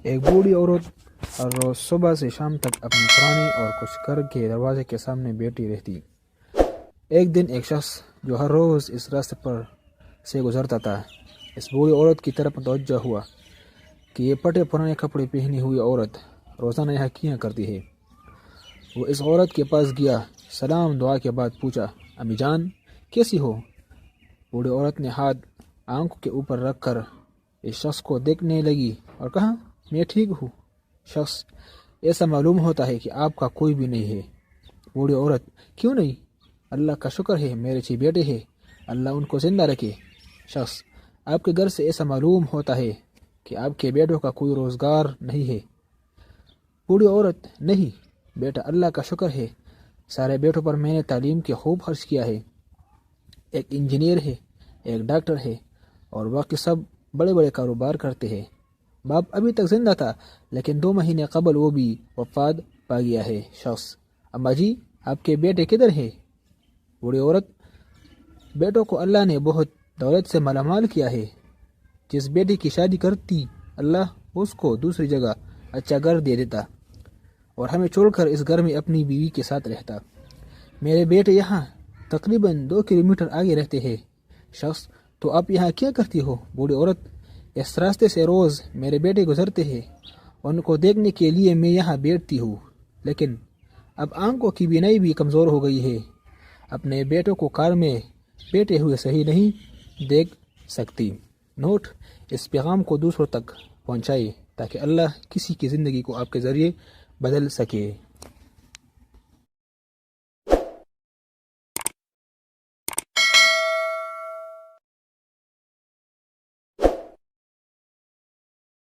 ایک بوڑھی عورت ہر روز صبح سے شام تک اپنے پرانے اور کچھ گھر کے دروازے کے سامنے بیٹھی رہتی۔ ایک دن ایک شخص جو ہر روز اس راستے پر سے گزرتا تھا اس بوڑھی عورت کی طرف متوجہ ہوا کہ یہ پٹے پرانے کپڑے پہنی ہوئی عورت روزانہ یہاں کیا کرتی ہے۔ وہ اس عورت کے پاس گیا، سلام دعا کے بعد پوچھا، امی جان کیسی ہو؟ بوڑھی عورت نے ہاتھ آنکھوں کے اوپر رکھ کر اس شخص کو دیکھنے لگی اور کہا، میں ٹھیک ہوں۔ شخص، ایسا معلوم ہوتا ہے کہ آپ کا کوئی بھی نہیں ہے۔ بوڑھی عورت، کیوں نہیں؟ اللہ کا شکر ہے میرے 6 بیٹے ہیں، اللہ ان کو زندہ رکھے۔ شخص، آپ کے گھر سے ایسا معلوم ہوتا ہے کہ آپ کے بیٹوں کا کوئی روزگار نہیں ہے۔ بوڑھی عورت، نہیں بیٹا، اللہ کا شکر ہے سارے بیٹوں پر میں نے تعلیم کے خوب خرچ کیا ہے۔ ایک انجینئر ہے، ایک ڈاکٹر ہے اور باقی سب بڑے بڑے کاروبار کرتے ہیں۔ باپ ابھی تک زندہ تھا لیکن 2 مہینے قبل وہ بھی وفات پا گیا ہے۔ شخص، اماں جی آپ کے بیٹے کدھر ہیں؟ بوڑھی عورت، بیٹوں کو اللہ نے بہت دولت سے مالا مال کیا ہے۔ جس بیٹے کی شادی کرتی اللہ اس کو دوسری جگہ اچھا گھر دے دیتا اور ہمیں چھوڑ کر اس گھر میں اپنی بیوی کے ساتھ رہتا۔ میرے بیٹے یہاں تقریباً 2 کلومیٹر آگے رہتے ہیں۔ شخص، تو آپ یہاں کیا کرتی ہو؟ بوڑھی عورت، اس راستے سے روز میرے بیٹے گزرتے ہیں، ان کو دیکھنے کے لیے میں یہاں بیٹھتی ہوں، لیکن اب آنکھوں کی بینائی بھی کمزور ہو گئی ہے، اپنے بیٹوں کو کار میں بیٹھے ہوئے صحیح نہیں دیکھ سکتی۔ نوٹ، اس پیغام کو دوسروں تک پہنچائیں تاکہ اللہ کسی کی زندگی کو آپ کے ذریعے بدل سکے۔